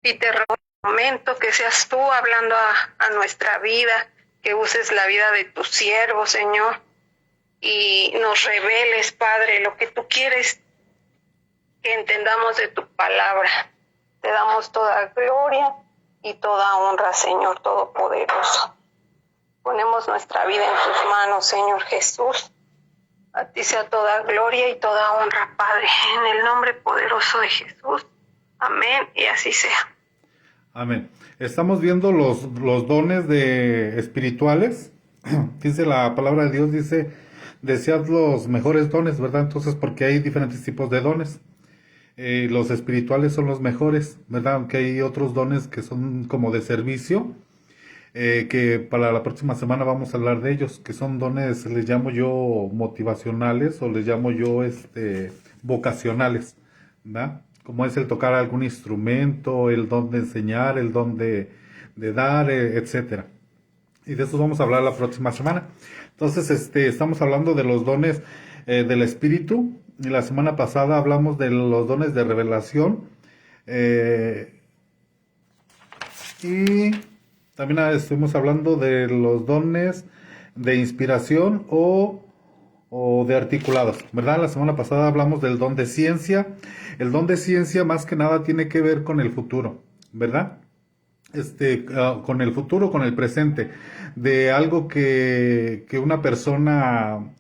Y te ruego un momento que seas tú hablando a nuestra vida, que uses la vida de tu siervo, Señor, y nos reveles, Padre, lo que tú quieres que entendamos de tu palabra. Te damos toda gloria y toda honra, Señor Todopoderoso. Ponemos nuestra vida en tus manos, Señor Jesús. A ti sea toda gloria y toda honra, Padre, en el nombre poderoso de Jesús. Amén, y así sea. Amén. Estamos viendo los dones espirituales. Dice la palabra de Dios, dice, desead los mejores dones, ¿verdad? Entonces, porque hay diferentes tipos de dones. Los espirituales son los mejores, ¿verdad? Aunque hay otros dones que son como de servicio, que para la próxima semana vamos a hablar de ellos, que son dones, les llamo yo motivacionales o les llamo yo vocacionales, ¿verdad? Como es el tocar algún instrumento, el don de enseñar, el don de dar, etcétera. Y de eso vamos a hablar la próxima semana. Entonces, estamos hablando de los dones del Espíritu. Y la semana pasada hablamos de los dones de revelación. Y también estuvimos hablando de los dones de inspiración o de articulados, ¿verdad? La semana pasada hablamos del don de ciencia. El don de ciencia más que nada tiene que ver con el futuro, ¿verdad? Con el futuro, con el presente, de algo que una persona,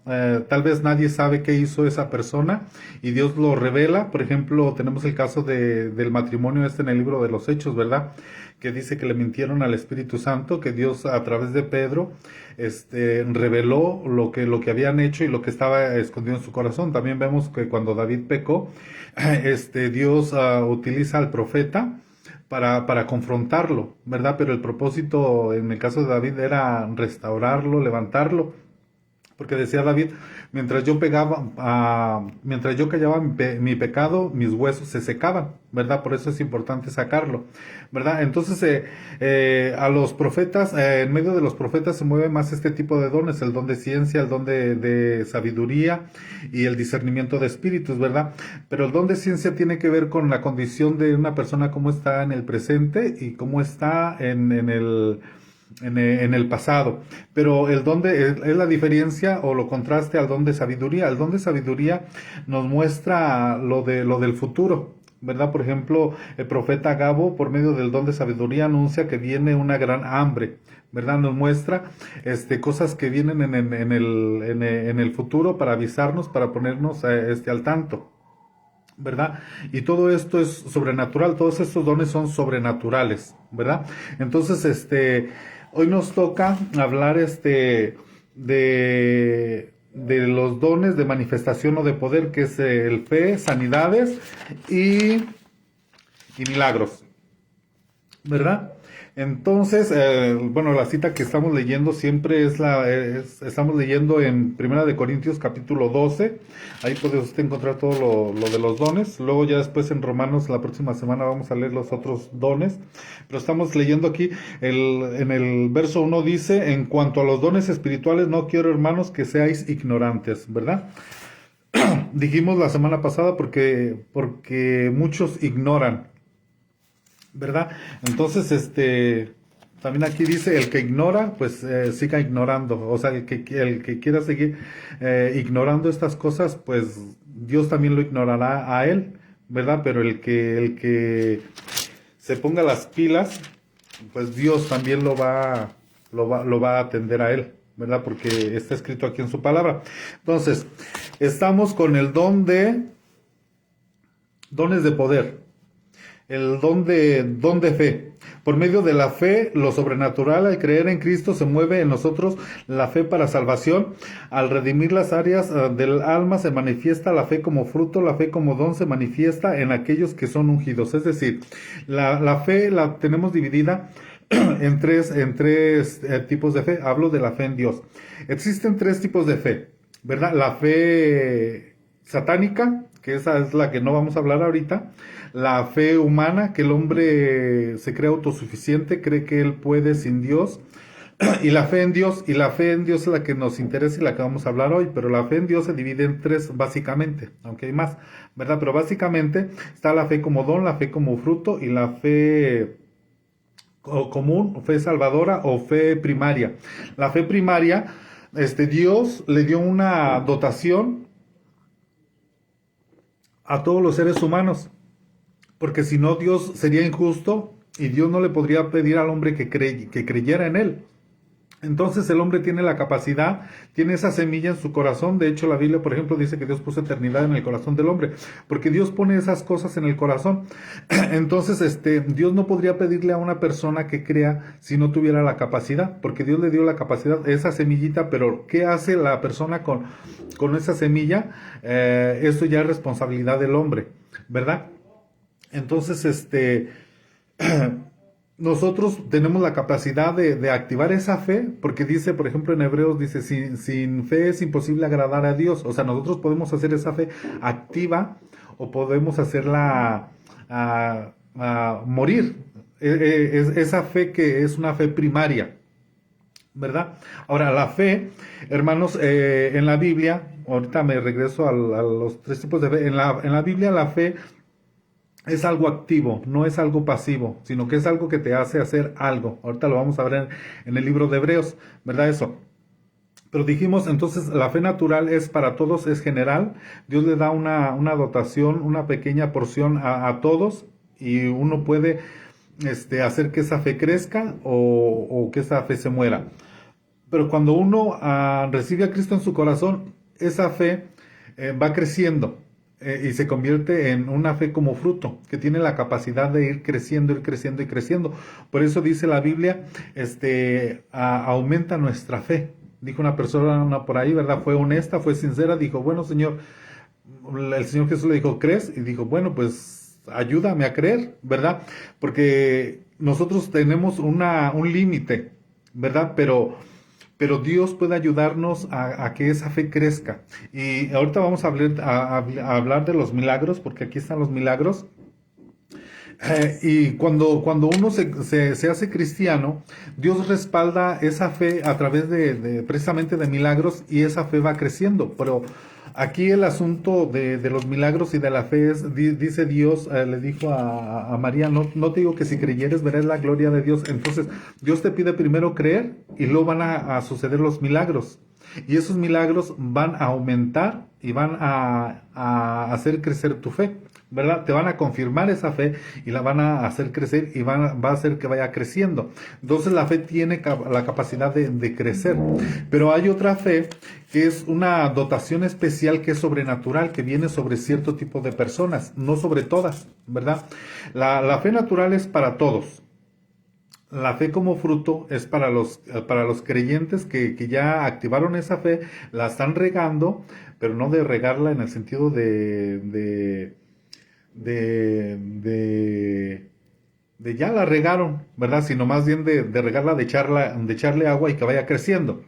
tal vez nadie sabe qué hizo esa persona y Dios lo revela. Por ejemplo, tenemos el caso del matrimonio en el libro de los Hechos, ¿verdad? Que dice que le mintieron al Espíritu Santo, que Dios a través de Pedro, reveló lo que habían hecho y lo que estaba escondido en su corazón. También vemos que cuando David pecó, Dios utiliza al profeta para confrontarlo, ¿verdad? Pero el propósito en el caso de David era restaurarlo, levantarlo, porque decía David, mientras yo callaba mi pecado, mis huesos se secaban, ¿verdad? Por eso es importante sacarlo, ¿verdad? Entonces, a los profetas, en medio de los profetas se mueve más este tipo de dones, el don de ciencia, el don de sabiduría y el discernimiento de espíritus, ¿verdad? Pero el don de ciencia tiene que ver con la condición de una persona, cómo está en el presente y cómo está en el pasado. Pero el don es la diferencia o lo contraste al don de sabiduría. El don de sabiduría nos muestra lo del futuro, ¿verdad? Por ejemplo, el profeta Gabo, por medio del don de sabiduría, anuncia que viene una gran hambre, ¿verdad? Nos muestra cosas que vienen en el futuro para avisarnos, para ponernos al tanto, ¿verdad? Y todo esto es sobrenatural, todos estos dones son sobrenaturales, ¿verdad? Entonces, hoy nos toca hablar de los dones de manifestación o de poder, que es el fe, sanidades y milagros, ¿verdad? Entonces, bueno, la cita que estamos leyendo siempre estamos leyendo en Primera de Corintios capítulo 12, ahí puede usted encontrar todo lo de los dones. Luego ya después en Romanos la próxima semana vamos a leer los otros dones, pero estamos leyendo aquí, en el verso 1 dice, en cuanto a los dones espirituales, no quiero, hermanos, que seáis ignorantes, ¿verdad? Dijimos la semana pasada porque muchos ignoran, ¿verdad? Entonces, también aquí dice, el que ignora, pues siga ignorando. O sea, el que quiera seguir ignorando estas cosas, pues Dios también lo ignorará a él, ¿verdad? Pero el que se ponga las pilas, pues Dios también lo va a atender a él, ¿verdad? Porque está escrito aquí en su palabra. Entonces, estamos con el dones de poder. El don de fe. Por medio de la fe, lo sobrenatural, al creer en Cristo, se mueve en nosotros la fe para salvación. Al redimir las áreas del alma, se manifiesta la fe como fruto, la fe como don se manifiesta en aquellos que son ungidos. Es decir, la fe la tenemos dividida en tres tipos de fe. Hablo de la fe en Dios. Existen tres tipos de fe, ¿verdad? La fe satánica, que esa es la que no vamos a hablar ahorita. La fe humana, que el hombre se cree autosuficiente, cree que él puede sin Dios. y la fe en Dios, es la que nos interesa y la que vamos a hablar hoy, pero la fe en Dios se divide en tres básicamente, aunque hay más, ¿verdad? Pero básicamente está la fe como don, la fe como fruto y la fe común, fe salvadora o fe primaria. La fe primaria, Dios le dio una dotación a todos los seres humanos, porque si no Dios sería injusto y Dios no le podría pedir al hombre que creyera en él. Entonces el hombre tiene la capacidad, tiene esa semilla en su corazón. De hecho, la Biblia, por ejemplo, dice que Dios puso eternidad en el corazón del hombre, porque Dios pone esas cosas en el corazón. Entonces, Dios no podría pedirle a una persona que crea si no tuviera la capacidad, porque Dios le dio la capacidad, esa semillita, pero ¿qué hace la persona con esa semilla? Eso ya es responsabilidad del hombre, ¿verdad? Entonces, nosotros tenemos la capacidad de activar esa fe, porque dice, por ejemplo, en Hebreos, dice, sin fe es imposible agradar a Dios. O sea, nosotros podemos hacer esa fe activa o podemos hacerla morir. Esa fe que es una fe primaria, ¿verdad? Ahora, la fe, hermanos, en la Biblia, ahorita me regreso a los tres tipos de fe. En la Biblia la fe es algo activo, no es algo pasivo, sino que es algo que te hace hacer algo. Ahorita lo vamos a ver en el libro de Hebreos, ¿verdad? Eso. Pero dijimos, entonces, la fe natural es para todos, es general. Dios le da una dotación, una pequeña porción a todos, y uno puede hacer que esa fe crezca o que esa fe se muera. Pero cuando uno recibe a Cristo en su corazón, esa fe va creciendo. Y se convierte en una fe como fruto, que tiene la capacidad de ir creciendo y creciendo. Por eso dice la Biblia, aumenta nuestra fe. Dijo una persona por ahí, ¿verdad? Fue honesta, fue sincera, dijo, bueno, Señor, el Señor Jesús le dijo, ¿crees? Y dijo, bueno, pues ayúdame a creer, ¿verdad? Porque nosotros tenemos un límite, ¿verdad? Pero Dios puede ayudarnos a que esa fe crezca. Y ahorita vamos a hablar de los milagros, porque aquí están los milagros. Y cuando uno se hace cristiano, Dios respalda esa fe a través precisamente de milagros, y esa fe va creciendo. Pero aquí el asunto de los milagros y de la fe es, dice Dios, le dijo a María, no te digo que si creyeres verás la gloria de Dios. Entonces Dios te pide primero creer y luego van a suceder los milagros. Y esos milagros van a aumentar y van a hacer crecer tu fe, ¿verdad? Te van a confirmar esa fe y la van a hacer crecer y va a hacer que vaya creciendo. Entonces la fe tiene la capacidad de crecer. Pero hay otra fe que es una dotación especial, que es sobrenatural, que viene sobre cierto tipo de personas, no sobre todas, ¿verdad? La fe natural es para todos. La fe como fruto es para los creyentes que ya activaron esa fe, la están regando, pero no de regarla en el sentido de ya la regaron, ¿verdad? Sino más bien de regarla, de echarle agua y que vaya creciendo,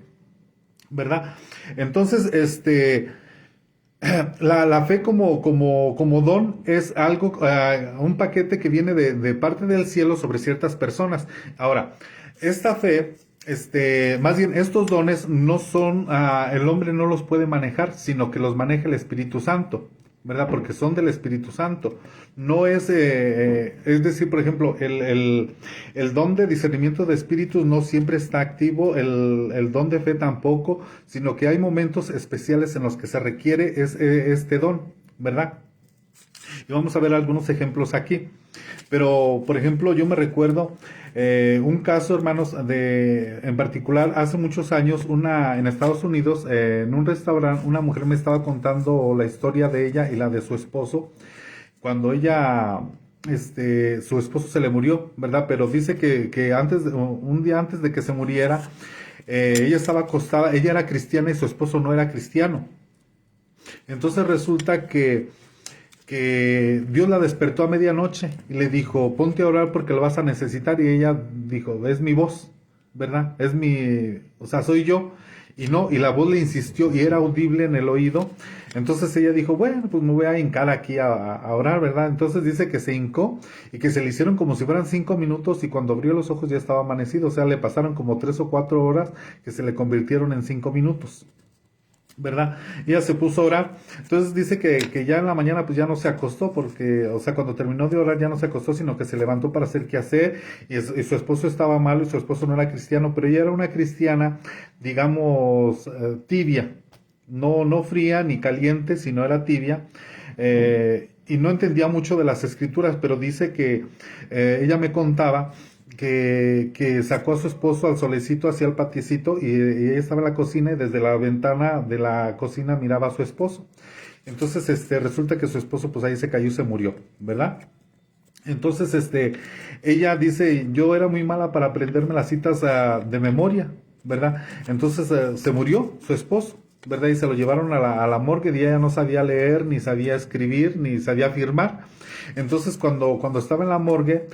¿verdad? Entonces, la fe como don es algo, un paquete que viene de parte del cielo sobre ciertas personas. Ahora, esta fe, más bien estos dones no son, el hombre no los puede manejar, sino que los maneja el Espíritu Santo, ¿verdad? Porque son del Espíritu Santo. No es decir, por ejemplo, el don de discernimiento de espíritus no siempre está activo, el don de fe tampoco, sino que hay momentos especiales en los que se requiere este don, ¿verdad? Y vamos a ver algunos ejemplos aquí. Pero, por ejemplo, yo me recuerdo un caso, hermanos, en particular, hace muchos años, en Estados Unidos, en un restaurante, una mujer me estaba contando la historia de ella y la de su esposo, cuando ella, su esposo se le murió, ¿verdad? Pero dice que un día antes de que se muriera, ella estaba acostada, ella era cristiana y su esposo no era cristiano. Entonces resulta que Dios la despertó a medianoche y le dijo, ponte a orar porque lo vas a necesitar. Y ella dijo, es mi voz, ¿verdad? O sea, soy yo. y la voz le insistió y era audible en el oído. Entonces ella dijo, bueno, pues me voy a hincar aquí a orar, ¿verdad? Entonces dice que se hincó y que se le hicieron como si fueran 5 minutos y cuando abrió los ojos ya estaba amanecido. O sea, le pasaron como 3 o 4 horas que se le convirtieron en 5 minutos. ¿Verdad? Ella se puso a orar. Entonces dice que ya en la mañana pues ya no se acostó porque, o sea, cuando terminó de orar ya no se acostó, sino que se levantó para hacer qué hacer y su esposo estaba malo y su esposo no era cristiano, pero ella era una cristiana, digamos, tibia, no fría ni caliente, sino era tibia. Y no entendía mucho de las escrituras, pero dice que ella me contaba que sacó a su esposo al solecito hacia el patiecito y ella estaba en la cocina y desde la ventana de la cocina miraba a su esposo. Entonces, resulta que su esposo pues ahí se cayó y se murió, ¿verdad? Entonces, ella dice, yo era muy mala para aprenderme las citas de memoria, ¿verdad? Entonces, se murió su esposo, ¿verdad? Y se lo llevaron a la morgue y ella no sabía leer, ni sabía escribir, ni sabía firmar. Entonces, cuando estaba en la morgue,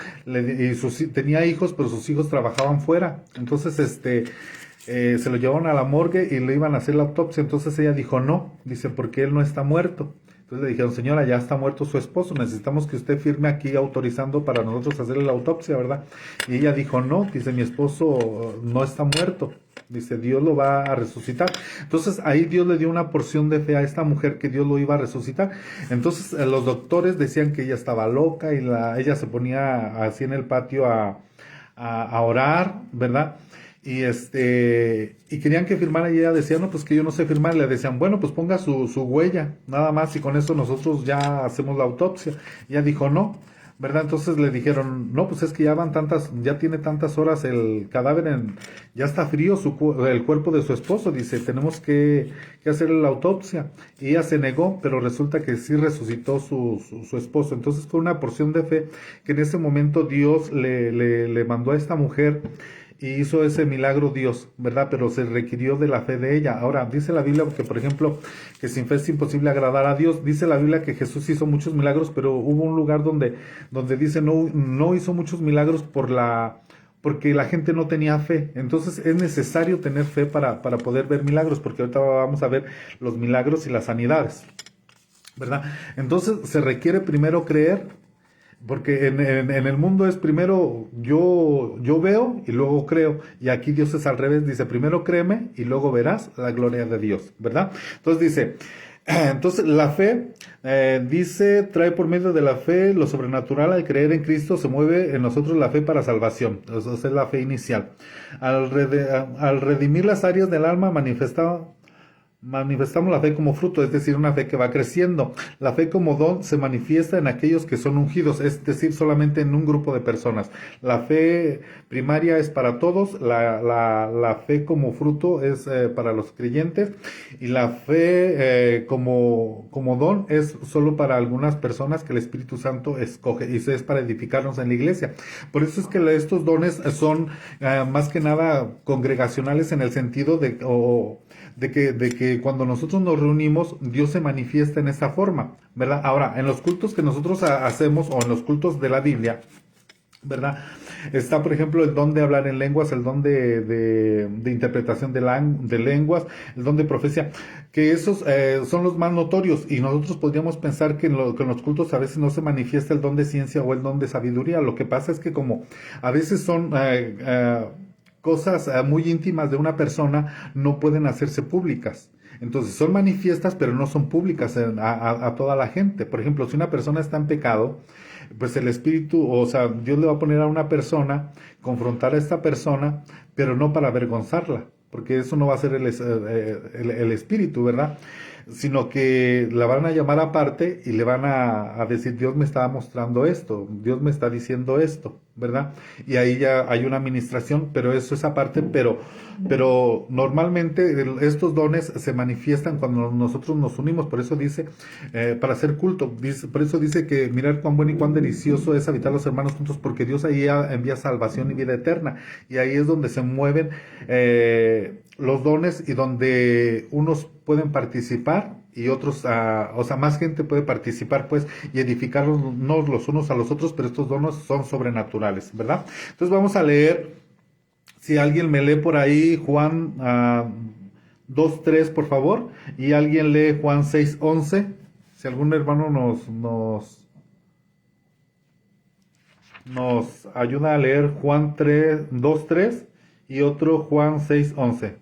tenía hijos, pero sus hijos trabajaban fuera. Entonces, se lo llevaron a la morgue y le iban a hacer la autopsia. Entonces ella dijo, no, dice, porque él no está muerto. Entonces le dijeron, señora, ya está muerto su esposo, necesitamos que usted firme aquí autorizando para nosotros hacerle la autopsia, ¿verdad? Y ella dijo, no, dice, mi esposo no está muerto, dice, Dios lo va a resucitar. Entonces ahí Dios le dio una porción de fe a esta mujer que Dios lo iba a resucitar. Entonces los doctores decían que ella estaba loca y ella se ponía así en el patio a orar, ¿verdad? Y querían que firmara y ella decía, no, pues que yo no sé firmar. Le decían, bueno, pues ponga su huella, nada más, y con eso nosotros ya hacemos la autopsia. Y ella dijo, no, ¿verdad? Entonces le dijeron, no, pues es que ya tiene tantas horas el cadáver, ya está frío el cuerpo de su esposo. Dice, tenemos que hacerle la autopsia. Y ella se negó, pero resulta que sí resucitó su esposo. Entonces fue una porción de fe que en ese momento Dios le mandó a esta mujer. Y hizo ese milagro Dios, ¿verdad? Pero se requirió de la fe de ella. Ahora, dice la Biblia que, por ejemplo, que sin fe es imposible agradar a Dios. Dice la Biblia que Jesús hizo muchos milagros, pero hubo un lugar donde dice no hizo muchos milagros porque la gente no tenía fe. Entonces es necesario tener fe para poder ver milagros, porque ahorita vamos a ver los milagros y las sanidades, ¿verdad? Entonces se requiere primero creer. Porque en el mundo es primero yo veo y luego creo. Y aquí Dios es al revés. Dice, primero créeme y luego verás la gloria de Dios, ¿verdad? Entonces dice, la fe, dice, trae por medio de la fe lo sobrenatural. Al creer en Cristo se mueve en nosotros la fe para salvación. Esa es la fe inicial. Al redimir las áreas del alma manifestamos la fe como fruto, es decir, una fe que va creciendo. La fe como don se manifiesta en aquellos que son ungidos, es decir, solamente en un grupo de personas. La fe primaria es para todos, la fe como fruto es para los creyentes, y la fe como don es solo para algunas personas que el Espíritu Santo escoge, y eso es para edificarnos en la iglesia. Por eso es que estos dones son más que nada congregacionales, en el sentido de que cuando nosotros nos reunimos, Dios se manifiesta en esta forma, ¿verdad? Ahora, en los cultos que nosotros hacemos, o en los cultos de la Biblia, ¿verdad? Está, por ejemplo, el don de hablar en lenguas, el don de interpretación de lenguas, el don de profecía, que esos son los más notorios, y nosotros podríamos pensar que en los cultos a veces no se manifiesta el don de ciencia o el don de sabiduría. Lo que pasa es que como a veces son cosas muy íntimas de una persona, no pueden hacerse públicas. Entonces son manifiestas, pero no son públicas a toda la gente. Por ejemplo, si una persona está en pecado, pues el Espíritu, o sea, Dios le va a poner a una persona, confrontar a esta persona, pero no para avergonzarla, porque eso no va a ser el Espíritu, ¿verdad? Sino que la van a llamar aparte y le van a decir, Dios me está mostrando esto, Dios me está diciendo esto, ¿verdad? Y ahí ya hay una administración, pero eso es aparte, pero normalmente estos dones se manifiestan cuando nosotros nos unimos. Por eso dice, para hacer culto, por eso dice que mirar cuán bueno y cuán delicioso es habitar los hermanos juntos, porque Dios ahí envía salvación y vida eterna, y ahí es donde se mueven los dones, y donde unos pueden participar y otros, o sea, más gente puede participar, pues, y edificarnos los unos a los otros, pero estos dones son sobrenaturales, ¿verdad? Entonces vamos a leer, si alguien me lee por ahí, Juan 2:3, por favor, y alguien lee Juan 6:11. Si algún hermano nos ayuda a leer Juan 2:3 y otro Juan 6:11.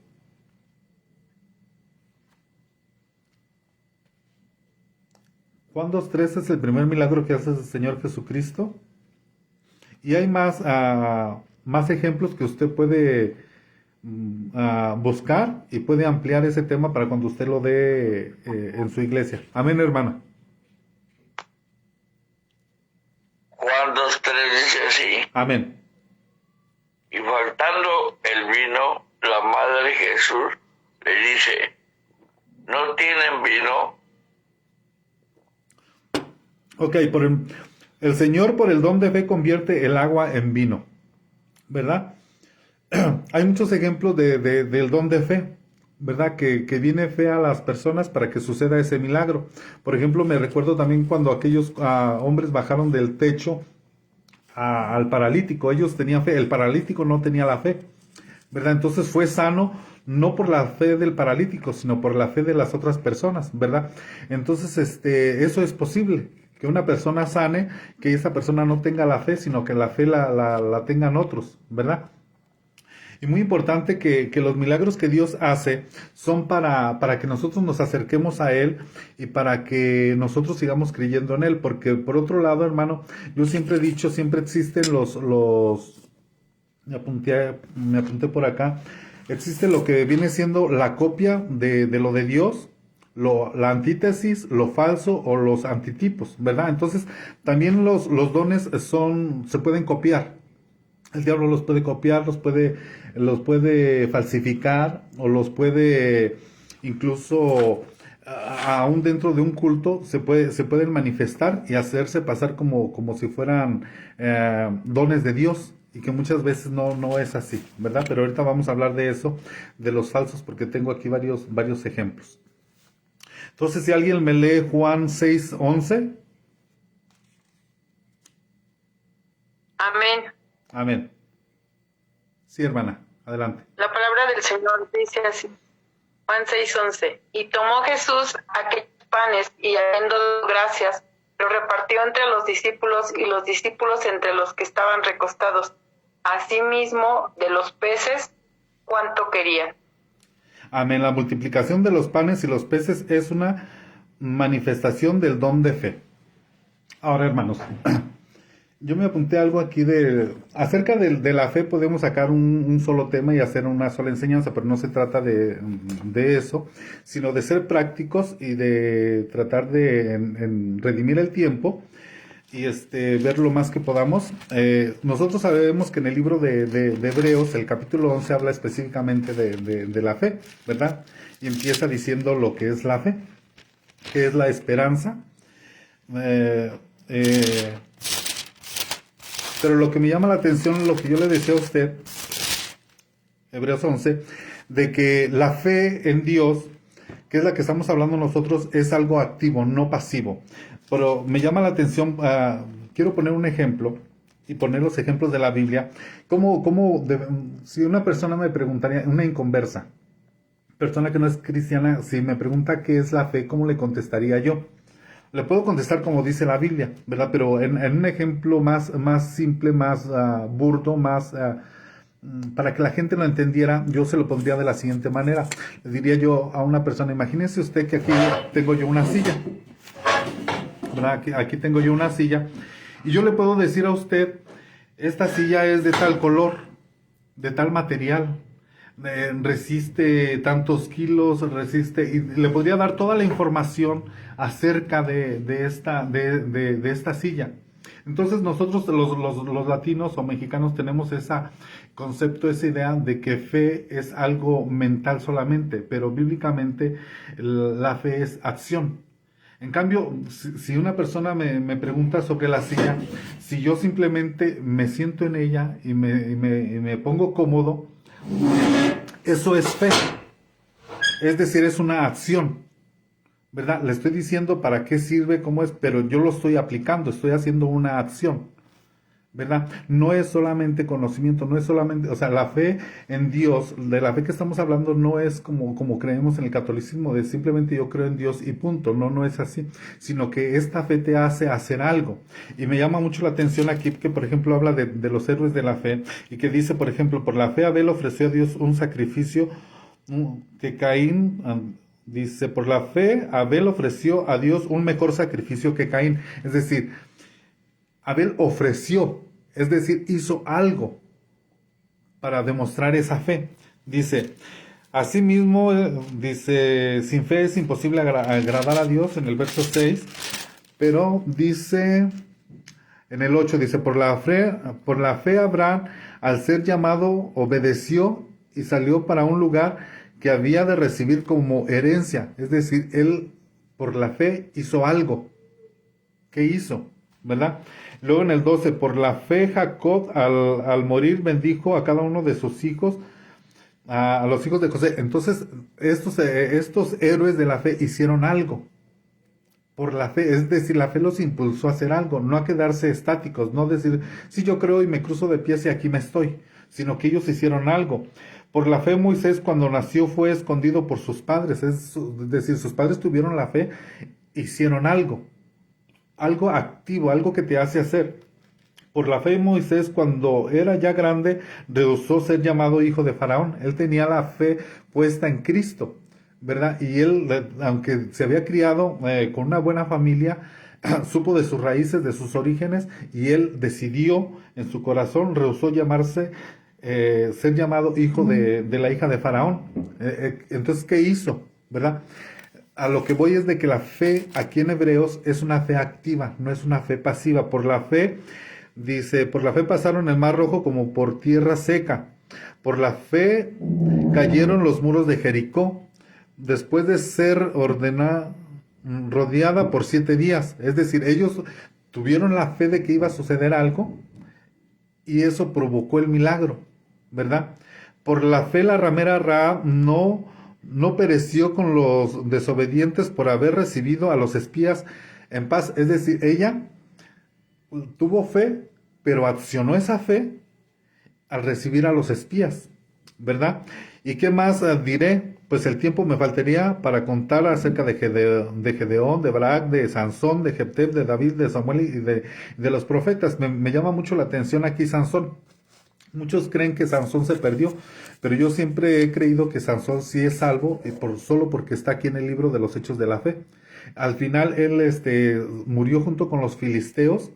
Juan 2:3 es el primer milagro que hace el Señor Jesucristo. Y hay más ejemplos que usted puede buscar y puede ampliar ese tema para cuando usted lo dé en su iglesia. Amén, hermana. Juan 2:3 dice así. Amén. Y faltando el vino, la madre de Jesús le dice, ¿no tienen vino? Ok, el Señor por el don de fe convierte el agua en vino, ¿verdad? Hay muchos ejemplos del don de fe, ¿verdad? Que viene fe a las personas para que suceda ese milagro. Por ejemplo, me recuerdo también cuando aquellos hombres bajaron del techo al paralítico. Ellos tenían fe, el paralítico no tenía la fe, ¿verdad? Entonces fue sano no por la fe del paralítico, sino por la fe de las otras personas, ¿verdad? Entonces, eso es posible, que una persona sane, que esa persona no tenga la fe, sino que la fe la tengan otros, ¿verdad? Y muy importante que los milagros que Dios hace son para que nosotros nos acerquemos a Él y para que nosotros sigamos creyendo en Él. Porque por otro lado, hermano, yo siempre he dicho, siempre existen me apunté por acá, existe lo que viene siendo la copia de lo de Dios, la antítesis, lo falso o los antitipos, ¿verdad? Entonces, también los dones se pueden copiar. El diablo los puede copiar, los puede falsificar o los puede incluso aún dentro de un culto se pueden manifestar y hacerse pasar como si fueran dones de Dios, y que muchas veces no es así, ¿verdad? Pero ahorita vamos a hablar de eso, de los falsos, porque tengo aquí varios ejemplos. Entonces, si alguien me lee Juan 6:11. Amén. Amén. Sí, hermana, adelante. La palabra del Señor dice así, Juan 6:11, y tomó Jesús aquellos panes y habiendo dado gracias, los repartió entre los discípulos y los discípulos entre los que estaban recostados, asimismo de los peces cuanto querían. Amén. La multiplicación de los panes y los peces es una manifestación del don de fe. Ahora, hermanos, yo me apunté algo aquí acerca de la fe. Podemos sacar un solo tema y hacer una sola enseñanza, pero no se trata de eso, sino de ser prácticos y de tratar de en redimir el tiempo y ver lo más que podamos. Nosotros sabemos que en el libro de Hebreos, el capítulo 11 habla específicamente de la fe, ¿verdad? Y empieza diciendo lo que es la fe, que es la esperanza. Pero lo que me llama la atención, lo que yo le decía a usted, Hebreos 11, de que la fe en Dios, que es la que estamos hablando nosotros, es algo activo, no pasivo. Pero me llama la atención, quiero poner un ejemplo y poner los ejemplos de la Biblia. Si una persona me preguntaría, una inconversa, persona que no es cristiana, si me pregunta qué es la fe, ¿cómo le contestaría yo? Le puedo contestar como dice la Biblia, ¿verdad? Pero en un ejemplo más simple, más burdo, más para que la gente lo entendiera, yo se lo pondría de la siguiente manera. Le diría yo a una persona, imagínese usted que aquí tengo yo una silla, ¿verdad? Aquí tengo yo una silla, y yo le puedo decir a usted, esta silla es de tal color, de tal material, resiste tantos kilos, y le podría dar toda la información acerca de esta silla. Entonces nosotros los latinos o mexicanos tenemos ese concepto, esa idea de que fe es algo mental solamente, pero bíblicamente la fe es acción. En cambio, si una persona me pregunta sobre la silla, si yo simplemente me siento en ella y me pongo cómodo, eso es fe. Es decir, es una acción, ¿verdad? Le estoy diciendo para qué sirve, cómo es, pero yo lo estoy aplicando, estoy haciendo una acción, ¿verdad? No es solamente conocimiento, no es solamente, o sea, la fe en Dios, de la fe que estamos hablando no es como creemos en el catolicismo, de simplemente yo creo en Dios y punto, no, no es así, sino que esta fe te hace hacer algo. Y me llama mucho la atención aquí que, por ejemplo, habla de los héroes de la fe y que dice, por ejemplo, por la fe Abel ofreció a Dios un sacrificio que Caín... Dice, por la fe, Abel ofreció a Dios un mejor sacrificio que Caín. Es decir, Abel ofreció, es decir, hizo algo para demostrar esa fe. Dice, asimismo, dice, sin fe es imposible agradar a Dios en el verso 6, pero dice, en el 8, dice, por la fe Abraham, al ser llamado, obedeció y salió para un lugar que había de recibir como herencia. Es decir, él por la fe hizo algo. ¿Qué hizo? ¿Verdad? Luego en el 12, por la fe Jacob al morir bendijo a cada uno de sus hijos, a los hijos de José. Entonces, estos héroes de la fe hicieron algo. Por la fe, es decir, la fe los impulsó a hacer algo, no a quedarse estáticos, no decir, sí, yo creo y me cruzo de pies y aquí me estoy, sino que ellos hicieron algo. Por la fe Moisés cuando nació fue escondido por sus padres, es decir, sus padres tuvieron la fe, hicieron algo activo, algo que te hace hacer. Por la fe Moisés cuando era ya grande rehusó ser llamado hijo de Faraón, él tenía la fe puesta en Cristo, ¿verdad? Y él, aunque se había criado con una buena familia, supo de sus raíces, de sus orígenes, y él decidió en su corazón, rehusó ser llamado hijo de la hija de Faraón. Entonces, ¿qué hizo? ¿Verdad? A lo que voy es de que la fe aquí en Hebreos es una fe activa, no es una fe pasiva. Por la fe, dice, por la fe pasaron el mar rojo como por tierra seca. Por la fe cayeron los muros de Jericó, después de ser rodeada por 7 días. Es decir, ellos tuvieron la fe de que iba a suceder algo y eso provocó el milagro, ¿verdad? Por la fe la ramera Rahab no pereció con los desobedientes por haber recibido a los espías en paz. Es decir, ella tuvo fe, pero accionó esa fe al recibir a los espías, ¿verdad? ¿Y qué más diré? Pues el tiempo me faltaría para contar acerca de Gedeón, de Barak, de Sansón, de Jefté, de David, de Samuel y de los profetas. Me llama mucho la atención aquí Sansón. Muchos creen que Sansón se perdió, pero yo siempre he creído que Sansón sí es salvo solo porque está aquí en el libro de los Hechos de la Fe. Al final él murió junto con los filisteos,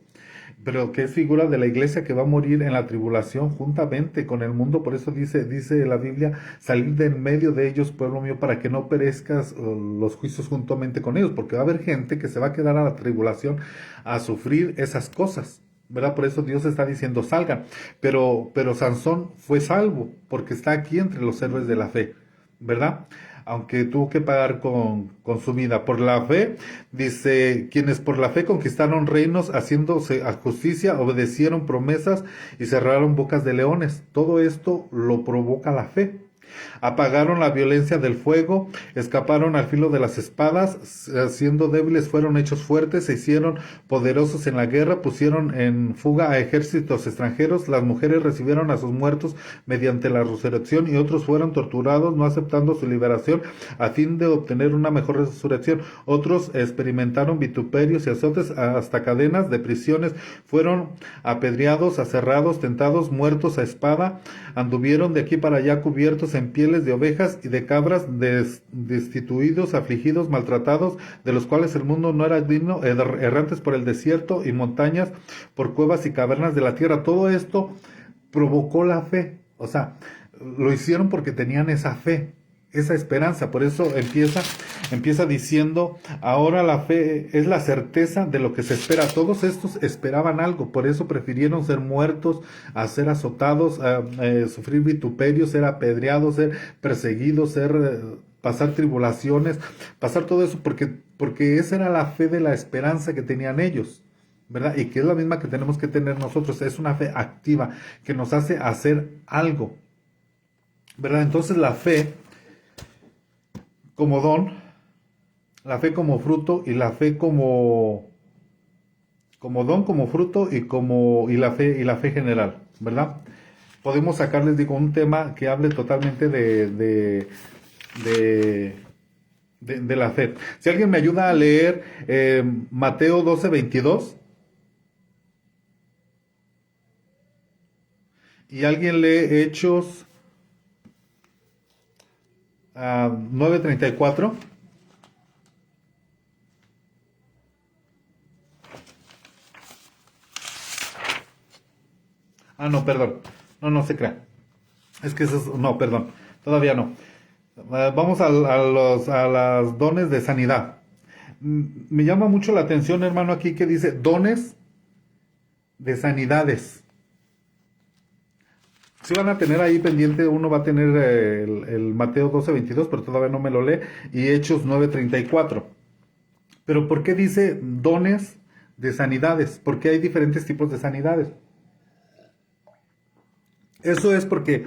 pero que es figura de la iglesia que va a morir en la tribulación juntamente con el mundo. Por eso dice la Biblia, salir de en medio de ellos, pueblo mío, para que no perezcas los juicios juntamente con ellos, porque va a haber gente que se va a quedar a la tribulación a sufrir esas cosas, ¿verdad? Por eso Dios está diciendo salgan, pero Sansón fue salvo, porque está aquí entre los héroes de la fe, ¿verdad? Aunque tuvo que pagar con su vida. Por la fe, dice, quienes por la fe conquistaron reinos, haciéndose a justicia, obedecieron promesas y cerraron bocas de leones. Todo esto lo provoca la fe. Apagaron la violencia del fuego, escaparon al filo de las espadas, siendo débiles fueron hechos fuertes, se hicieron poderosos en la guerra, pusieron en fuga a ejércitos extranjeros, las mujeres recibieron a sus muertos mediante la resurrección y otros fueron torturados no aceptando su liberación a fin de obtener una mejor resurrección. Otros experimentaron vituperios y azotes hasta cadenas de prisiones, fueron apedreados, aserrados, tentados, muertos a espada, anduvieron de aquí para allá cubiertos en pieles de ovejas y de cabras, destituidos, afligidos, maltratados, de los cuales el mundo no era digno, errantes por el desierto y montañas, por cuevas y cavernas de la tierra. Todo esto provocó la fe, o sea, lo hicieron porque tenían esa fe, esa esperanza. Por eso empieza diciendo, ahora la fe es la certeza de lo que se espera. Todos estos esperaban algo, por eso prefirieron ser muertos a ser azotados, a sufrir vituperios, ser apedreados, ser perseguidos, pasar tribulaciones, pasar todo eso, porque esa era la fe de la esperanza que tenían ellos, ¿verdad? Y que es la misma que tenemos que tener nosotros. Es una fe activa que nos hace hacer algo, ¿verdad? Entonces la fe como don, la fe como fruto y la fe como como don, como fruto y la fe general, ¿verdad? Podemos sacar, les digo, un tema que hable totalmente de la fe. Si alguien me ayuda a leer Mateo 12:22 y alguien lee Hechos 9:34. No, perdón. No se crea. Es que eso es, no, perdón. Todavía no. Vamos a las dones de sanidad. Me llama mucho la atención, hermano, aquí que dice dones de sanidades. Si van a tener ahí pendiente, uno va a tener el Mateo 12:22, pero todavía no me lo lee, y Hechos 9:34. Pero ¿por qué dice dones de sanidades? Porque hay diferentes tipos de sanidades. Eso es porque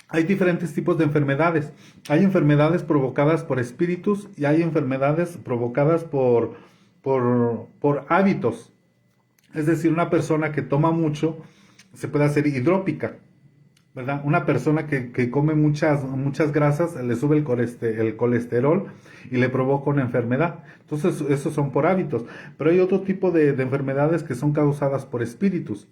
hay diferentes tipos de enfermedades. Hay enfermedades provocadas por espíritus y hay enfermedades provocadas por hábitos. Es decir, una persona que toma mucho se puede hacer hidrópica, ¿verdad? Una persona que come muchas grasas le sube el colesterol y le provoca una enfermedad. Entonces, esos son por hábitos. Pero hay otro tipo de enfermedades que son causadas por espíritus.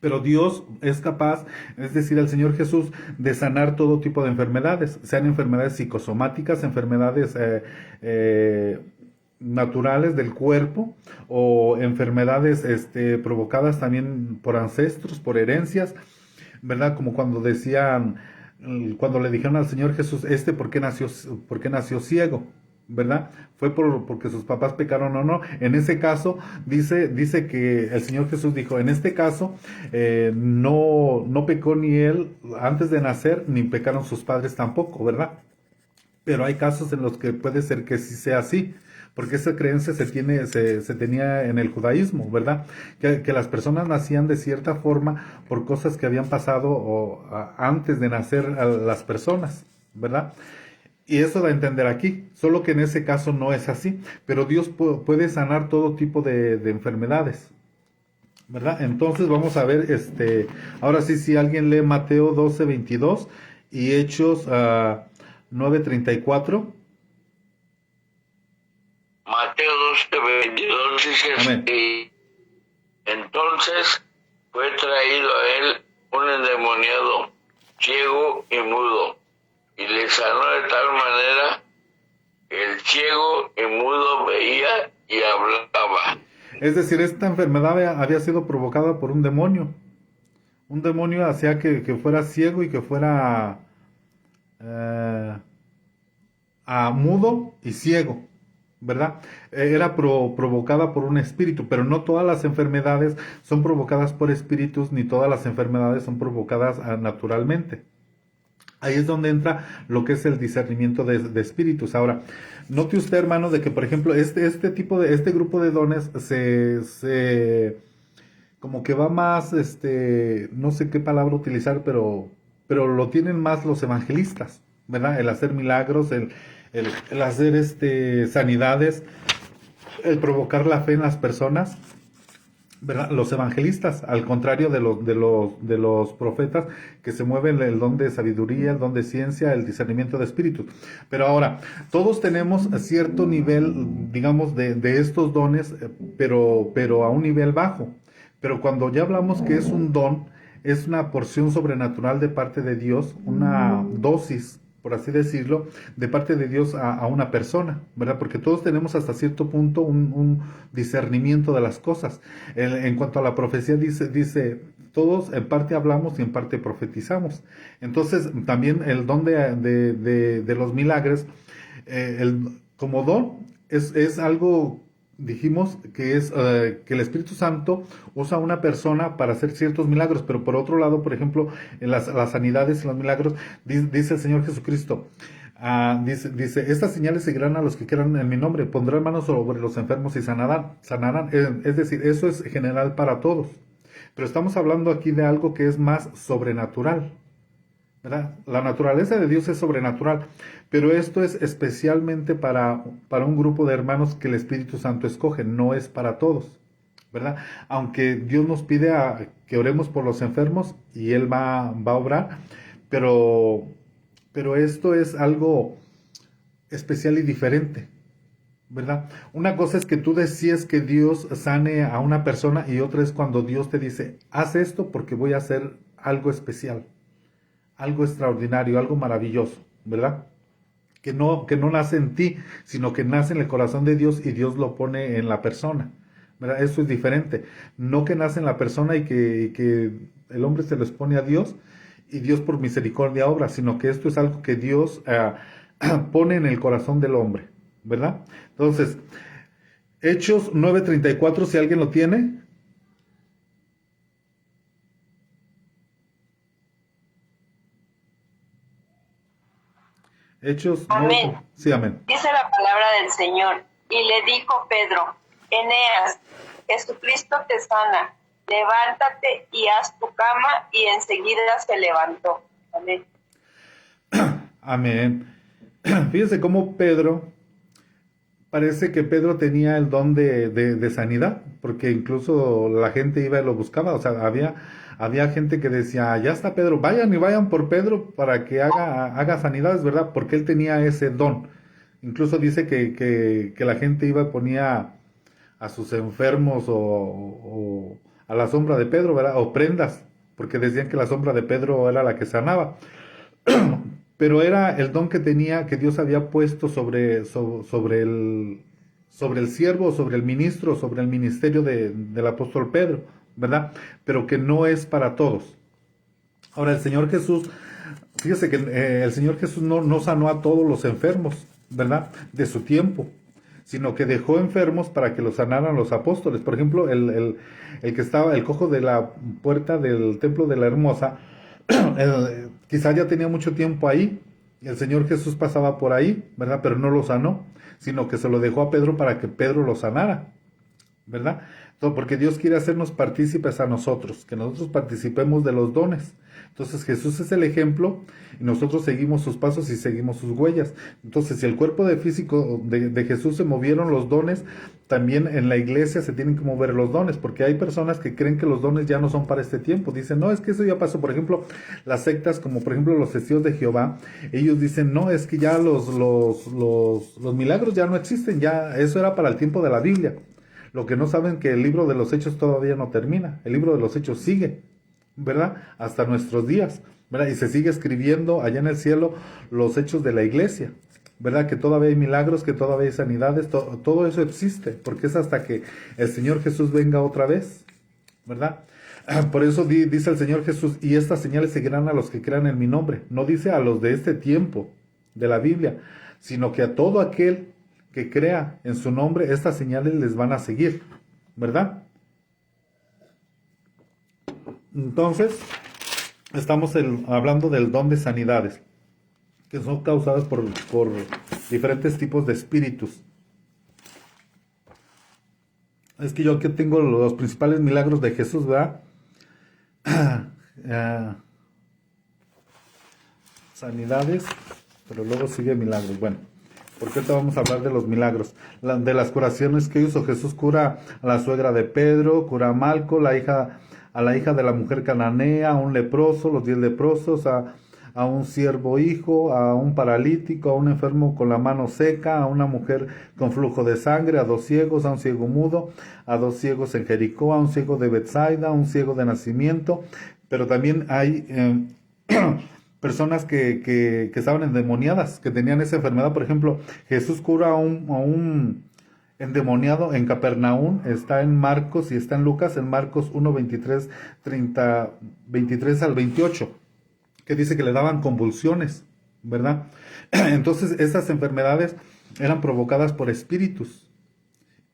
Pero Dios es capaz, es decir, el Señor Jesús, de sanar todo tipo de enfermedades, sean enfermedades psicosomáticas, enfermedades naturales del cuerpo o enfermedades provocadas también por ancestros, por herencias, ¿verdad? Como cuando le dijeron al Señor Jesús, ¿por qué nació ciego? ¿Verdad? ¿Fue porque sus papás pecaron o no? En ese caso, dice que el Señor Jesús dijo, en este caso, no pecó ni él antes de nacer, ni pecaron sus padres tampoco, ¿verdad? Pero hay casos en los que puede ser que sí sea así, porque esa creencia se tenía en el judaísmo, ¿verdad? Que las personas nacían de cierta forma por cosas que habían pasado antes de nacer a las personas, ¿verdad? Y eso da a entender aquí, solo que en ese caso no es así, pero Dios puede sanar todo tipo de enfermedades, ¿verdad? Entonces vamos a ver, ahora sí, si alguien lee Mateo 12:22 y Hechos 9:34. Mateo 12:22 dice así: entonces fue traído a él un endemoniado, ciego y mudo, y le sanó de tal manera que el ciego y mudo veía y hablaba. Es decir, esta enfermedad había sido provocada por un demonio. Un demonio hacía que fuera ciego y que fuera mudo y ciego, ¿verdad? Era provocada por un espíritu, pero no todas las enfermedades son provocadas por espíritus, ni todas las enfermedades son provocadas naturalmente. Ahí es donde entra lo que es el discernimiento de espíritus. Ahora, note usted, hermano, de que, por ejemplo, este grupo de dones como que va más, no sé qué palabra utilizar, pero lo tienen más los evangelistas, ¿verdad? El hacer milagros, el hacer sanidades, el provocar la fe en las personas, ¿verdad? Los evangelistas, al contrario de los profetas, que se mueven el don de sabiduría, el don de ciencia, el discernimiento de espíritus. Pero ahora, todos tenemos cierto nivel, digamos, de estos dones, pero a un nivel bajo. Pero cuando ya hablamos que es un don, es una porción sobrenatural de parte de Dios, una dosis, por así decirlo, de parte de Dios a una persona, ¿verdad? Porque todos tenemos hasta cierto punto un discernimiento de las cosas. En cuanto a la profecía, dice, todos en parte hablamos y en parte profetizamos. Entonces, también el don de los milagros, como don, es algo. Dijimos que es que el Espíritu Santo usa a una persona para hacer ciertos milagros, pero por otro lado, por ejemplo, en las sanidades y los milagros, dice el Señor Jesucristo, dice, estas señales seguirán a los que quieran en mi nombre, pondrán manos sobre los enfermos y sanarán. Es decir, eso es general para todos, pero estamos hablando aquí de algo que es más sobrenatural, ¿verdad? La naturaleza de Dios es sobrenatural, pero esto es especialmente para un grupo de hermanos que el Espíritu Santo escoge, no es para todos, ¿verdad? Aunque Dios nos pide que oremos por los enfermos y Él va a obrar, pero esto es algo especial y diferente, ¿verdad? Una cosa es que tú decías que Dios sane a una persona y otra es cuando Dios te dice, haz esto porque voy a hacer algo especial, algo extraordinario, algo maravilloso, ¿verdad? Que no nace en ti, sino que nace en el corazón de Dios y Dios lo pone en la persona, ¿verdad? Eso es diferente. No que nace en la persona y que el hombre se lo expone a Dios y Dios por misericordia obra, sino que esto es algo que Dios pone en el corazón del hombre, ¿verdad? Entonces, Hechos 9:34, si alguien lo tiene. Hechos 9. Amén. Sí, amén. Dice la palabra del Señor. Y le dijo Pedro, Eneas, Jesucristo te sana, levántate y haz tu cama, y enseguida se levantó. Amén. Amén. Fíjense cómo parece que Pedro tenía el don de sanidad, porque incluso la gente iba y lo buscaba, o sea, había gente que decía, ya está Pedro, vayan por Pedro para que haga sanidades, ¿verdad? Porque él tenía ese don. Incluso dice que la gente iba y ponía a sus enfermos o a la sombra de Pedro, ¿verdad? O prendas, porque decían que la sombra de Pedro era la que sanaba. Pero era el don que tenía, que Dios había puesto sobre el siervo, sobre el ministro, sobre el ministerio del apóstol Pedro, ¿verdad? Pero que no es para todos. Ahora, el Señor Jesús, fíjese que el Señor Jesús no sanó a todos los enfermos, ¿verdad? De su tiempo, sino que dejó enfermos para que los sanaran los apóstoles. Por ejemplo, el que estaba, el cojo de la puerta del templo de la Hermosa, quizá ya tenía mucho tiempo ahí, el Señor Jesús pasaba por ahí, ¿verdad? Pero no lo sanó, sino que se lo dejó a Pedro para que Pedro lo sanara, ¿verdad? Porque Dios quiere hacernos partícipes a nosotros, que nosotros participemos de los dones. Entonces Jesús es el ejemplo y nosotros seguimos sus pasos y seguimos sus huellas. Entonces, si el cuerpo físico de Jesús se movieron los dones, también en la iglesia se tienen que mover los dones, porque hay personas que creen que los dones ya no son para este tiempo. Dicen, no, es que eso ya pasó. Por ejemplo, las sectas, como por ejemplo los testigos de Jehová, ellos dicen, no, es que ya los milagros ya no existen, ya eso era para el tiempo de la Biblia. Lo que no saben que el libro de los Hechos todavía no termina, el libro de los Hechos sigue, ¿verdad? Hasta nuestros días, ¿verdad? Y se sigue escribiendo allá en el cielo los hechos de la iglesia, ¿verdad? Que todavía hay milagros, que todavía hay sanidades, todo eso existe, porque es hasta que el Señor Jesús venga otra vez, ¿verdad? Por eso dice el Señor Jesús, y estas señales seguirán a los que crean en mi nombre. No dice a los de este tiempo de la Biblia, sino que a todo aquel que crea en su nombre, estas señales les van a seguir, ¿verdad? Entonces, estamos hablando del don de sanidades, que son causadas por diferentes tipos de espíritus. Es que yo aquí tengo los principales milagros de Jesús, ¿verdad? Sanidades, pero luego sigue milagros. Bueno, porque ahorita vamos a hablar de los milagros, de las curaciones que hizo. Jesús cura a la suegra de Pedro, cura a Malco, a la hija de la mujer cananea, a un leproso, los 10 leprosos, a un siervo hijo, a un paralítico, a un enfermo con la mano seca, a una mujer con flujo de sangre, a 2 ciegos, a un ciego mudo, a 2 ciegos en Jericó, a un ciego de Betsaida, a un ciego de nacimiento. Pero también hay personas que estaban endemoniadas, que tenían esa enfermedad. Por ejemplo, Jesús cura a un endemoniado en Capernaum, está en Marcos y está en Lucas, en Marcos 1, 23 al 28, que dice que le daban convulsiones, ¿verdad? Entonces, estas enfermedades eran provocadas por espíritus,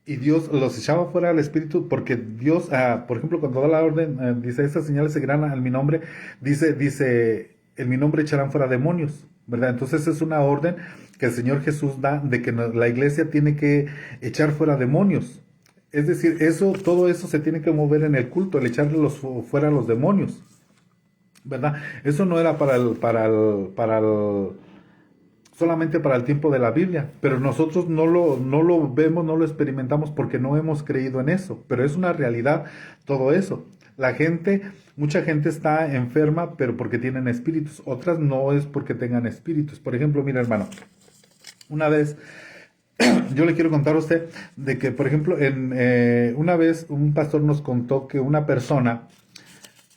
y Dios los echaba fuera al espíritu, porque Dios, por ejemplo, cuando da la orden, dice, estas señales seguirán en mi nombre, dice, en mi nombre echarán fuera demonios, ¿verdad? Entonces es una orden que el Señor Jesús da de que la iglesia tiene que echar fuera demonios. Es decir, todo eso se tiene que mover en el culto, el echarle fuera a los demonios, ¿verdad? Eso no era solamente para el tiempo de la Biblia, pero nosotros no lo vemos, no lo experimentamos porque no hemos creído en eso, pero es una realidad todo eso. Mucha gente está enferma, pero porque tienen espíritus, otras no es porque tengan espíritus. Por ejemplo, mira hermano, una vez yo le quiero contar a usted de que, por ejemplo, una vez un pastor nos contó que una persona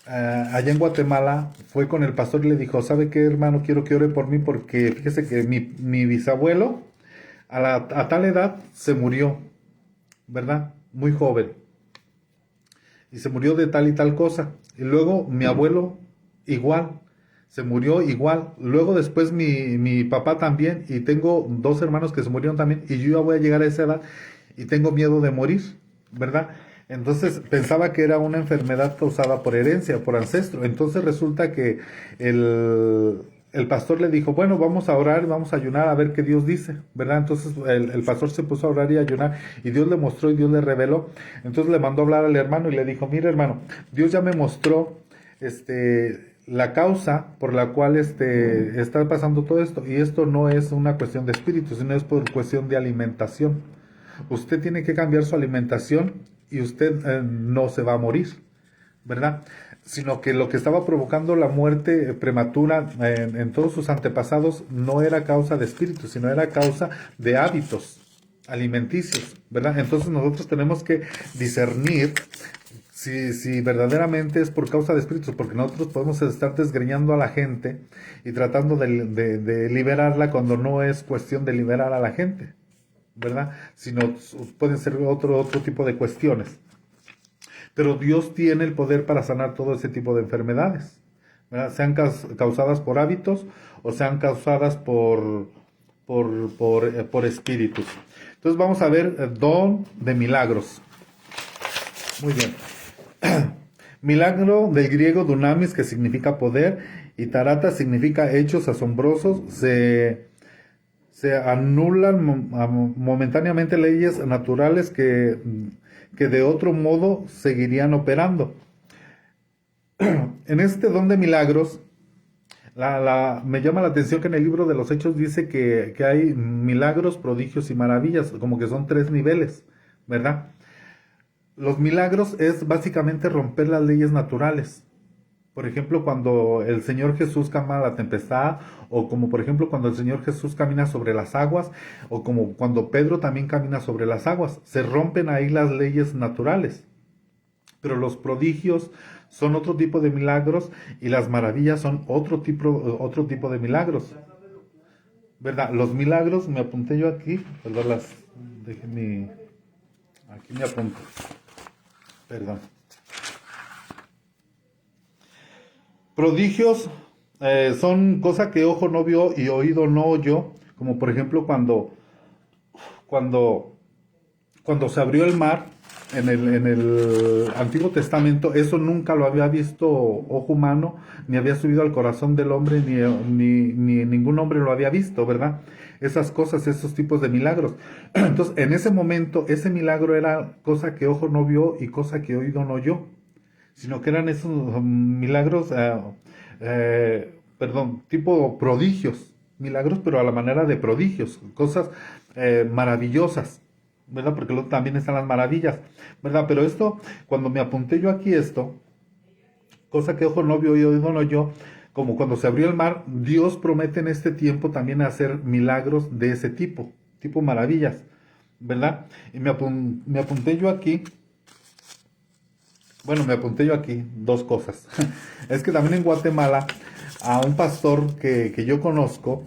allá en Guatemala fue con el pastor y le dijo, ¿sabe qué, hermano? Quiero que ore por mí porque fíjese que mi bisabuelo a tal edad se murió, ¿verdad? Muy joven. Y se murió de tal y tal cosa. Y luego mi abuelo igual, se murió igual. Luego después mi papá también. Y tengo 2 hermanos que se murieron también. Y yo ya voy a llegar a esa edad y tengo miedo de morir, ¿verdad? Entonces pensaba que era una enfermedad causada por herencia, por ancestro. Entonces resulta que el pastor le dijo, bueno, vamos a orar, vamos a ayunar a ver qué Dios dice, ¿verdad? Entonces el pastor se puso a orar y a ayunar y Dios le mostró y Dios le reveló. Entonces le mandó a hablar al hermano y le dijo, mire hermano, Dios ya me mostró la causa por la cual está pasando todo esto, y esto no es una cuestión de espíritu, sino es por cuestión de alimentación. Usted tiene que cambiar su alimentación y usted no se va a morir, ¿verdad? Sino que lo que estaba provocando la muerte prematura en todos sus antepasados no era causa de espíritu, sino era causa de hábitos alimenticios, ¿verdad? Entonces nosotros tenemos que discernir si verdaderamente es por causa de espíritus, porque nosotros podemos estar desgreñando a la gente y tratando de liberarla cuando no es cuestión de liberar a la gente, ¿verdad? Sino pueden ser otro tipo de cuestiones. Pero Dios tiene el poder para sanar todo ese tipo de enfermedades, ¿verdad? Sean causadas por hábitos o sean causadas por espíritus. Entonces vamos a ver don de milagros. Muy bien. Milagro del griego dunamis, que significa poder, y tarata significa hechos asombrosos. Se anulan momentáneamente leyes naturales que de otro modo seguirían operando. En este don de milagros, me llama la atención que en el libro de los Hechos dice que hay milagros, prodigios y maravillas, como que son 3 niveles, ¿verdad? Los milagros es básicamente romper las leyes naturales. Por ejemplo, cuando el Señor Jesús calma la tempestad, o como por ejemplo cuando el Señor Jesús camina sobre las aguas, o como cuando Pedro también camina sobre las aguas. Se rompen ahí las leyes naturales. Pero los prodigios son otro tipo de milagros y las maravillas son otro tipo de milagros, ¿verdad? Los milagros, me apunté yo aquí, perdón, aquí me apunto, perdón. Prodigios son cosas que ojo no vio y oído no oyó, como por ejemplo cuando se abrió el mar en el Antiguo Testamento. Eso nunca lo había visto ojo humano, ni había subido al corazón del hombre, ni ningún hombre lo había visto, ¿verdad? Esas cosas, esos tipos de milagros. Entonces, en ese momento, ese milagro era cosa que ojo no vio y cosa que oído no oyó, sino que eran esos milagros, tipo prodigios, milagros, pero a la manera de prodigios, cosas maravillosas, ¿verdad? Porque luego también están las maravillas, ¿verdad? Pero esto, cuando me apunté yo aquí esto, cosa que ojo no vio y oído no oyó, como cuando se abrió el mar, Dios promete en este tiempo también hacer milagros de ese tipo maravillas, ¿verdad? Y me apunté yo aquí. Bueno, me apunté yo aquí 2 cosas. Es que también en Guatemala, a un pastor que yo conozco,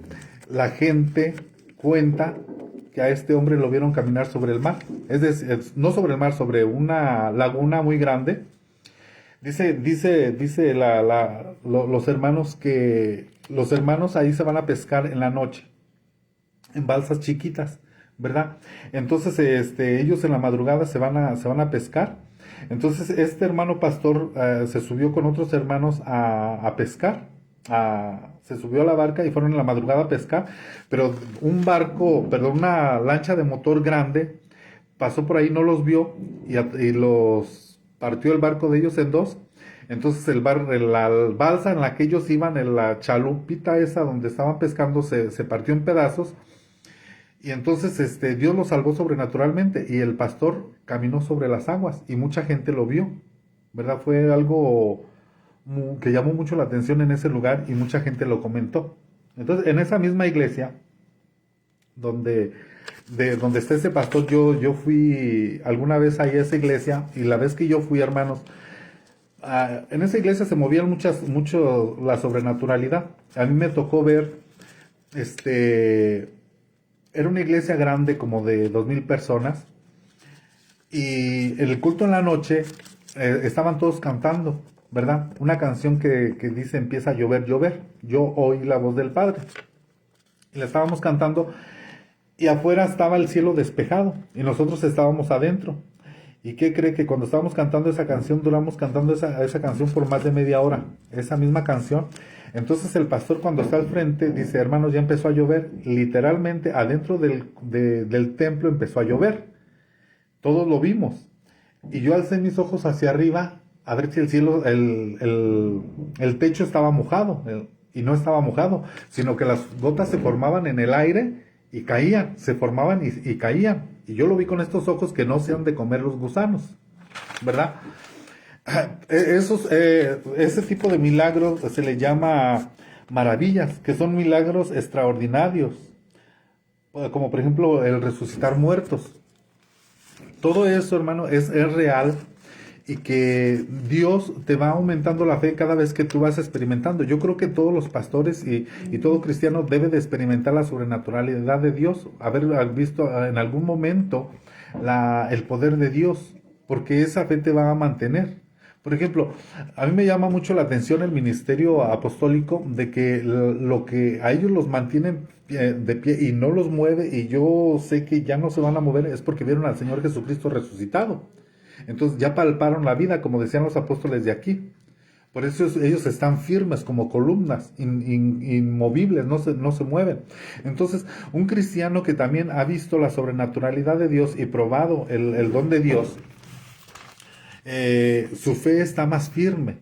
la gente cuenta que a este hombre lo vieron caminar sobre el mar. Es decir, no sobre el mar, sobre una laguna muy grande. Dice los hermanos que los hermanos ahí se van a pescar en la noche, en balsas chiquitas, ¿verdad? Entonces, ellos en la madrugada se van a pescar. Entonces este hermano pastor se subió con otros hermanos a pescar, se subió a la barca y fueron en la madrugada a pescar, pero una lancha de motor grande pasó por ahí, no los vio y los partió el barco de ellos en 2. Entonces la balsa en la que ellos iban, en la chalupita esa donde estaban pescando, se partió en pedazos. Y entonces Dios lo salvó sobrenaturalmente y el pastor caminó sobre las aguas y mucha gente lo vio, ¿verdad? Fue algo que llamó mucho la atención en ese lugar y mucha gente lo comentó. Entonces, en esa misma iglesia donde está ese pastor, yo fui alguna vez ahí a esa iglesia y la vez que yo fui, hermanos, en esa iglesia se movía mucho la sobrenaturalidad. A mí me tocó ver, era una iglesia grande como de 2,000 personas y el culto en la noche estaban todos cantando, ¿verdad? Una canción que dice empieza a llover, llover. Yo oí la voz del Padre y la estábamos cantando y afuera estaba el cielo despejado y nosotros estábamos adentro. ¿Y qué cree? Que cuando estábamos cantando esa canción, duramos cantando esa canción por más de media hora, esa misma canción. Entonces el pastor cuando está al frente dice, hermanos, ya empezó a llover. Literalmente adentro del templo empezó a llover. Todos lo vimos. Y yo alcé mis ojos hacia arriba a ver si el cielo, el techo estaba mojado. Y no estaba mojado, sino que las gotas se formaban en el aire y caían, se formaban y caían. Y yo lo vi con estos ojos que no se han de comer los gusanos, ¿verdad? Ese tipo de milagros se le llama maravillas, que son milagros extraordinarios, como por ejemplo el resucitar muertos. Todo eso, hermano, es real y que Dios te va aumentando la fe cada vez que tú vas experimentando. Yo creo que todos los pastores y todo cristiano debe de experimentar la sobrenaturalidad de Dios, haber visto en algún momento el poder de Dios, porque esa fe te va a mantener. Por ejemplo, a mí me llama mucho la atención el ministerio apostólico de que lo que a ellos los mantienen de pie y no los mueve, y yo sé que ya no se van a mover, es porque vieron al Señor Jesucristo resucitado. Entonces ya palparon la vida, como decían los apóstoles de aquí. Por eso ellos están firmes como columnas, inmovibles, no se mueven. Entonces, un cristiano que también ha visto la sobrenaturalidad de Dios y probado el don de Dios, su fe está más firme.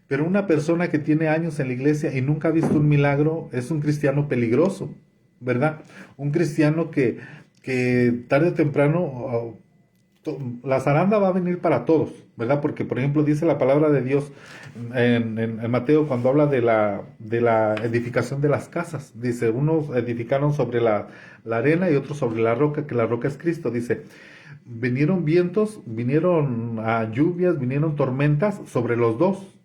Pero una persona que tiene años en la iglesia y nunca ha visto un milagro es un cristiano peligroso, ¿verdad? Un cristiano que tarde o temprano la zaranda va a venir para todos, ¿verdad? Porque, por ejemplo, dice la palabra de Dios en Mateo cuando habla de la edificación de las casas. Dice, unos edificaron sobre la arena y otros sobre la roca, que la roca es Cristo. Dice, vinieron vientos, vinieron lluvias, vinieron tormentas sobre los dos.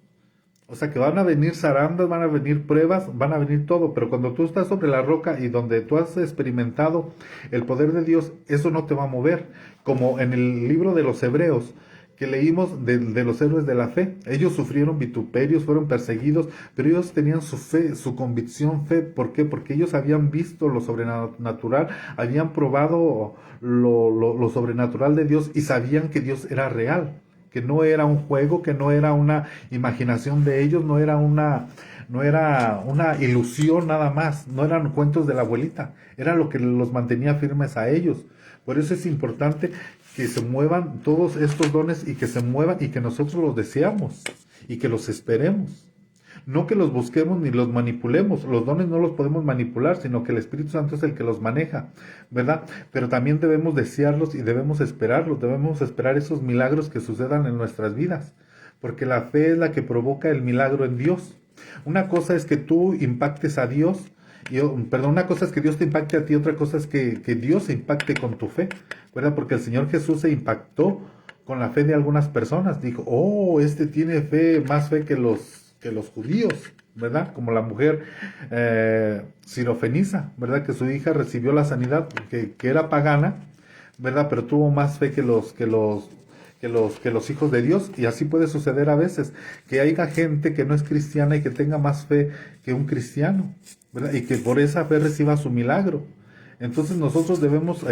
O sea que van a venir zarandas, van a venir pruebas, van a venir todo, pero cuando tú estás sobre la roca y donde tú has experimentado el poder de Dios, eso no te va a mover. Como en el libro de los Hebreos, que leímos de los héroes de la fe. Ellos sufrieron vituperios, fueron perseguidos, pero ellos tenían su fe, su convicción, fe. ¿Por qué? Porque ellos habían visto lo sobrenatural, habían probado lo sobrenatural de Dios y sabían que Dios era real, que no era un juego, que no era una imaginación de ellos, no era una ilusión nada más, no eran cuentos de la abuelita, era lo que los mantenía firmes a ellos. Por eso es importante que se muevan todos estos dones y que se muevan y que nosotros los deseamos y que los esperemos. No que los busquemos ni los manipulemos. Los dones no los podemos manipular, sino que el Espíritu Santo es el que los maneja, ¿verdad? Pero también debemos desearlos y debemos esperarlos. Debemos esperar esos milagros que sucedan en nuestras vidas, porque la fe es la que provoca el milagro en Dios. Una cosa es que tú impactes a Dios, una cosa es que Dios te impacte a ti, otra cosa es que Dios se impacte con tu fe, ¿verdad? Porque el Señor Jesús se impactó con la fe de algunas personas. Dijo, este tiene fe, más fe que los judíos, ¿verdad? Como la mujer sirofenisa, ¿verdad? Que su hija recibió la sanidad, que era pagana, ¿verdad? Pero tuvo más fe que los hijos de Dios. Y así puede suceder a veces, que haya gente que no es cristiana y que tenga más fe que un cristiano, ¿verdad? Y que por esa fe reciba su milagro. Entonces nosotros debemos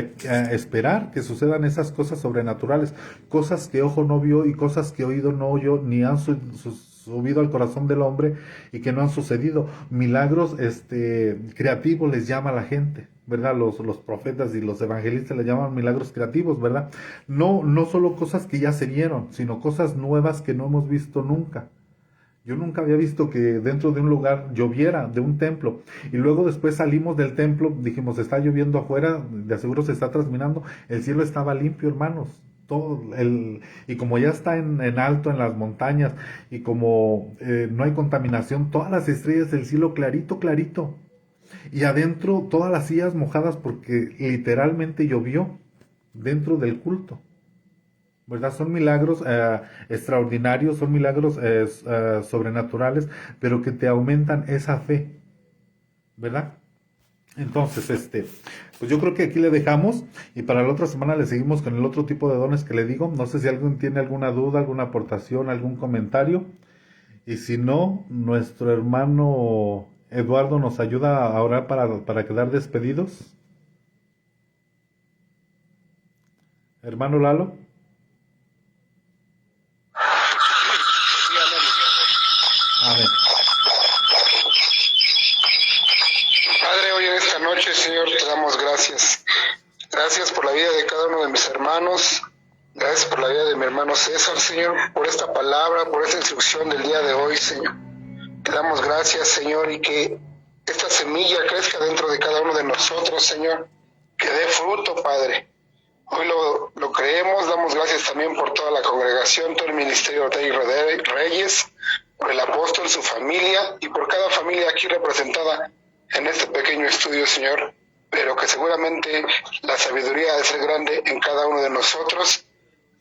esperar que sucedan esas cosas sobrenaturales, cosas que ojo no vio y cosas que oído no oyó, ni han subido al corazón del hombre y que no han sucedido. Milagros creativos les llama a la gente, ¿verdad? Los profetas y los evangelistas le llaman milagros creativos, ¿verdad? No solo cosas que ya se vieron, sino cosas nuevas que no hemos visto nunca, Yo nunca había visto que dentro de un lugar lloviera, de un templo. Y luego después salimos del templo, dijimos, está lloviendo afuera, de seguro se está trasminando. El cielo estaba limpio, hermanos. Y como ya está en alto, en las montañas, y como no hay contaminación, todas las estrellas del cielo clarito, clarito. Y adentro todas las sillas mojadas porque literalmente llovió dentro del culto. ¿Verdad? Son milagros extraordinarios, son milagros sobrenaturales, pero que te aumentan esa fe, ¿verdad? Entonces, pues yo creo que aquí le dejamos y para la otra semana le seguimos con el otro tipo de dones que le digo. No sé si alguien tiene alguna duda, alguna aportación, algún comentario. Y si no, nuestro hermano Eduardo nos ayuda a orar para quedar despedidos. Hermano Lalo. Amén. Padre, hoy en esta noche, Señor, te damos gracias. Gracias por la vida de cada uno de mis hermanos. Gracias por la vida de mi hermano César, Señor, por esta palabra, por esta instrucción del día de hoy, Señor. Te damos gracias, Señor, y que esta semilla crezca dentro de cada uno de nosotros, Señor. Que dé fruto, Padre. Hoy lo creemos, damos gracias también por toda la congregación, todo el ministerio de Reyes, por el apóstol, su familia y por cada familia aquí representada en este pequeño estudio, Señor, pero que seguramente la sabiduría ha de ser grande en cada uno de nosotros.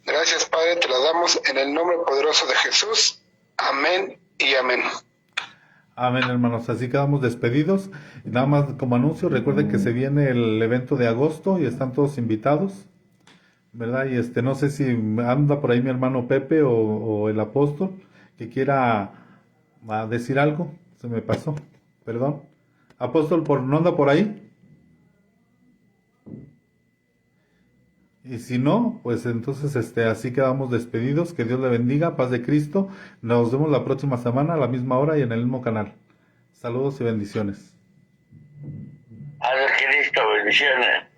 Gracias, Padre, te la damos en el nombre poderoso de Jesús. Amén y amén. Amén, hermanos. Así quedamos despedidos. Y nada más como anuncio, recuerden que se viene el evento de agosto y están todos invitados, ¿verdad? Y no sé si anda por ahí mi hermano Pepe o el apóstol que quiera decir algo. Se me pasó, perdón. Apóstol, ¿no anda por ahí? Y si no, pues entonces así quedamos despedidos. Que Dios le bendiga, paz de Cristo. Nos vemos la próxima semana a la misma hora y en el mismo canal. Saludos y bendiciones. Paz de Cristo, bendiciones.